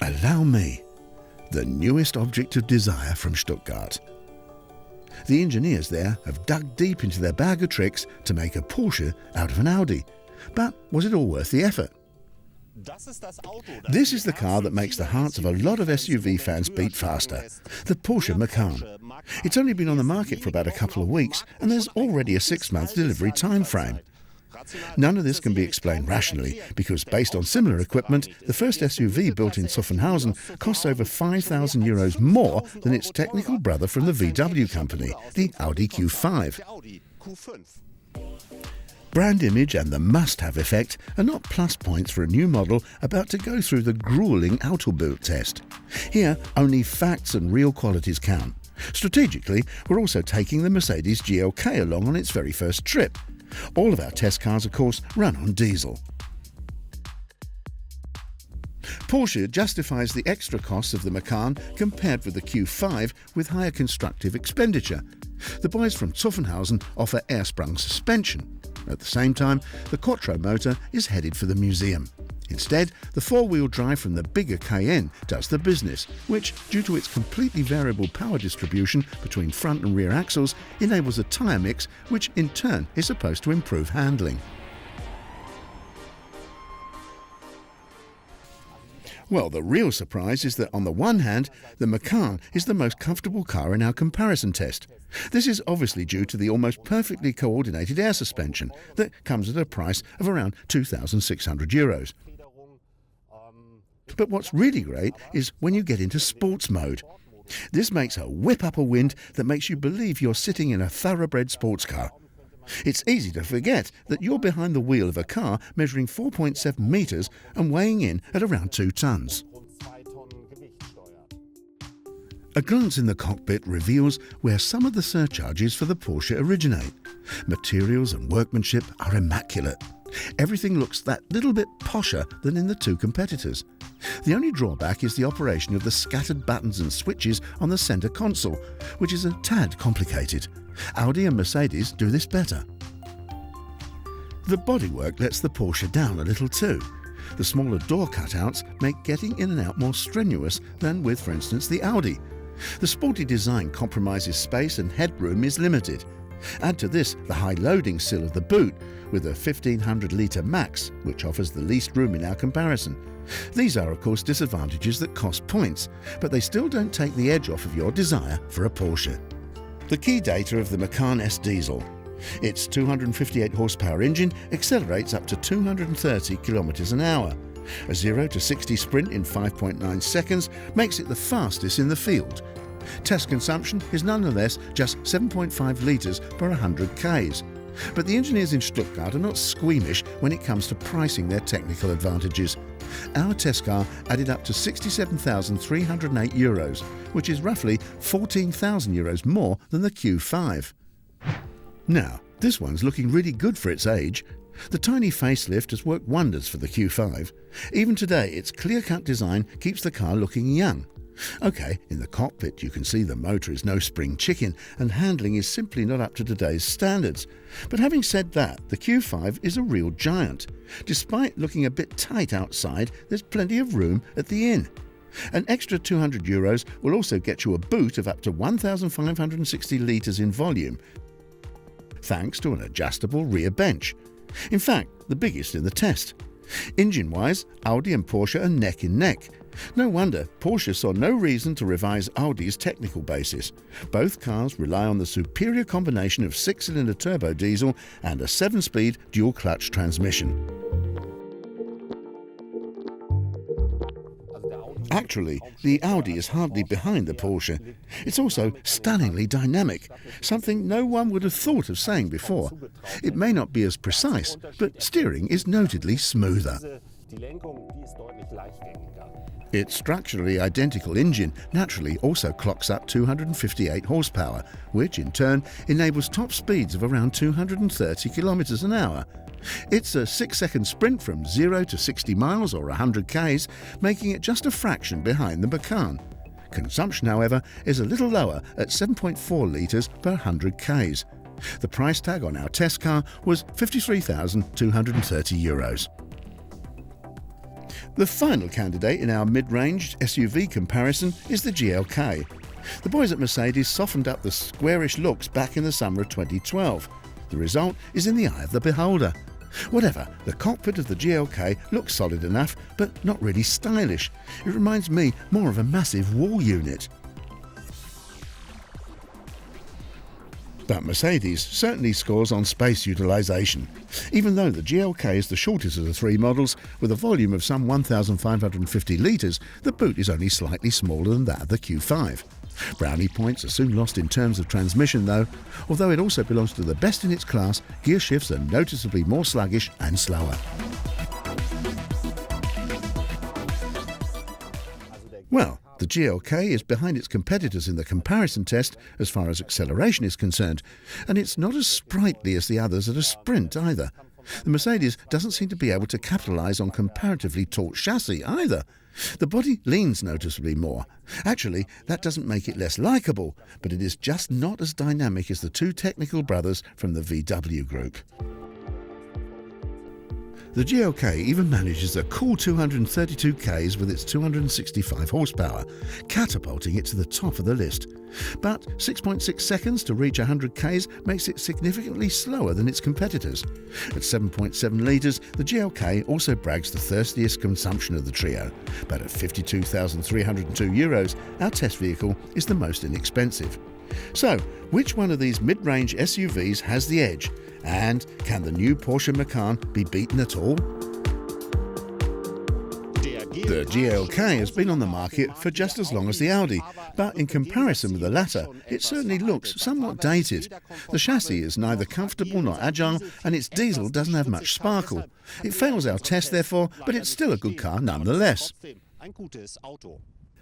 Allow me, the newest object of desire from Stuttgart. The engineers there have dug deep into their bag of tricks to make a Porsche out of an Audi. But was it all worth the effort? This is the car that makes the hearts of a lot of SUV fans beat faster, the Porsche Macan. It's only been on the market for about a couple of weeks, and there's already a 6-month delivery time frame. None of this can be explained rationally, because based on similar equipment, the first SUV built in Zuffenhausen costs over €5,000 more than its technical brother from the VW company, the Audi Q5. Brand image and the must-have effect are not plus points for a new model about to go through the grueling Autobild test. Here, only facts and real qualities count. Strategically, we're also taking the Mercedes GLK along on its very first trip. All of our test cars, of course, run on diesel. Porsche justifies the extra costs of the Macan compared with the Q5 with higher constructive expenditure. The boys from Zuffenhausen offer air-sprung suspension. At the same time, the Quattro motor is headed for the museum. Instead, the four-wheel drive from the bigger Cayenne does the business, which, due to its completely variable power distribution between front and rear axles, enables a tyre mix which in turn is supposed to improve handling. Well, the real surprise is that on the one hand, the Macan is the most comfortable car in our comparison test. This is obviously due to the almost perfectly coordinated air suspension that comes at a price of around €2,600. But what's really great is when you get into sports mode. This makes a whip up a wind that makes you believe you're sitting in a thoroughbred sports car. It's easy to forget that you're behind the wheel of a car measuring 4.7 metres and weighing in at around 2 tonnes. A glance in the cockpit reveals where some of the surcharges for the Porsche originate. Materials and workmanship are immaculate. Everything looks that little bit posher than in the two competitors. The only drawback is the operation of the scattered buttons and switches on the centre console, which is a tad complicated. Audi and Mercedes do this better. The bodywork lets the Porsche down a little too. The smaller door cutouts make getting in and out more strenuous than with, for instance, the Audi. The sporty design compromises space and headroom is limited. Add to this the high loading sill of the boot with a 1500-litre max, which offers the least room in our comparison. These are, of course, disadvantages that cost points, but they still don't take the edge off of your desire for a Porsche. The key data of the Macan S diesel. Its 258 horsepower engine accelerates up to 230 kilometers an hour. A 0 to 60 sprint in 5.9 seconds makes it the fastest in the field. Test consumption is nonetheless just 7.5 litres per 100 Ks. But the engineers in Stuttgart are not squeamish when it comes to pricing their technical advantages. Our test car added up to €67,308, which is roughly €14,000 more than the Q5. Now, this one's looking really good for its age. The tiny facelift has worked wonders for the Q5. Even today, its clear-cut design keeps the car looking young. OK, in the cockpit you can see the motor is no spring chicken and handling is simply not up to today's standards. But having said that, the Q5 is a real giant. Despite looking a bit tight outside, there's plenty of room at the inn. An extra €200 will also get you a boot of up to 1,560 litres in volume, thanks to an adjustable rear bench. In fact, the biggest in the test. Engine-wise, Audi and Porsche are neck and neck. No wonder Porsche saw no reason to revise Audi's technical basis. Both cars rely on the superior combination of 6-cylinder turbo diesel and a 7-speed dual-clutch transmission. Actually, the Audi is hardly behind the Porsche. It's also stunningly dynamic, something no one would have thought of saying before. It may not be as precise, but steering is notedly smoother. Its structurally identical engine naturally also clocks up 258 horsepower, which in turn enables top speeds of around 230 kilometers an hour. It's a 6-second sprint from 0 to 60 miles or 100 Ks, making it just a fraction behind the Macan. Consumption, however, is a little lower at 7.4 litres per 100 Ks. The price tag on our test car was €53,230. The final candidate in our mid-range SUV comparison is the GLK. The boys at Mercedes softened up the squarish looks back in the summer of 2012. The result is in the eye of the beholder. Whatever, the cockpit of the GLK looks solid enough, but not really stylish. It reminds me more of a massive wall unit. But Mercedes certainly scores on space utilisation. Even though the GLK is the shortest of the three models, with a volume of some 1,550 litres, the boot is only slightly smaller than that of the Q5. Brownie points are soon lost in terms of transmission though. Although it also belongs to the best in its class, gear shifts are noticeably more sluggish and slower. Well, the GLK is behind its competitors in the comparison test as far as acceleration is concerned, and it's not as sprightly as the others at a sprint either. The Mercedes doesn't seem to be able to capitalise on comparatively taut chassis either. The body leans noticeably more. Actually, that doesn't make it less likeable, but it is just not as dynamic as the two technical brothers from the VW group. The GLK even manages a cool 232 k's with its 265 horsepower, catapulting it to the top of the list. But 6.6 seconds to reach 100 k's makes it significantly slower than its competitors. At 7.7 litres, the GLK also brags the thirstiest consumption of the trio. But at €52,302, our test vehicle is the most inexpensive. So, which one of these mid-range SUVs has the edge? And can the new Porsche Macan be beaten at all? The GLK has been on the market for just as long as the Audi, but in comparison with the latter, it certainly looks somewhat dated. The chassis is neither comfortable nor agile, and its diesel doesn't have much sparkle. It fails our test therefore, but it's still a good car nonetheless.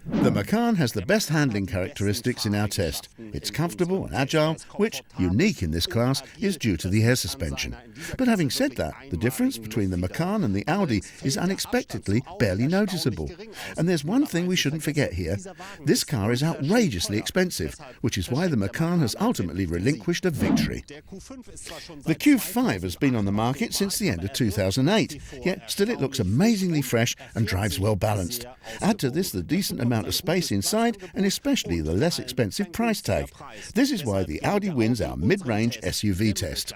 The Macan has the best handling characteristics in our test. It's comfortable and agile, which, unique in this class, is due to the air suspension. But having said that, the difference between the Macan and the Audi is unexpectedly barely noticeable. And there's one thing we shouldn't forget here. This car is outrageously expensive, which is why the Macan has ultimately relinquished a victory. The Q5 has been on the market since the end of 2008, yet still it looks amazingly fresh and drives well balanced. Add to this the decent amount of space inside and especially the less expensive price tag. This is why the Audi wins our mid-range SUV test.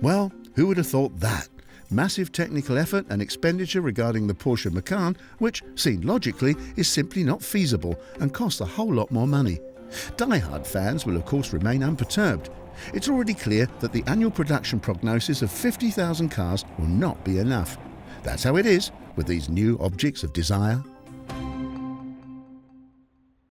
Well, who would have thought that? Massive technical effort and expenditure regarding the Porsche Macan, which, seen logically, is simply not feasible and costs a whole lot more money. Die-hard fans will of course remain unperturbed. It's already clear that the annual production prognosis of 50,000 cars will not be enough. That's how it is with these new objects of desire.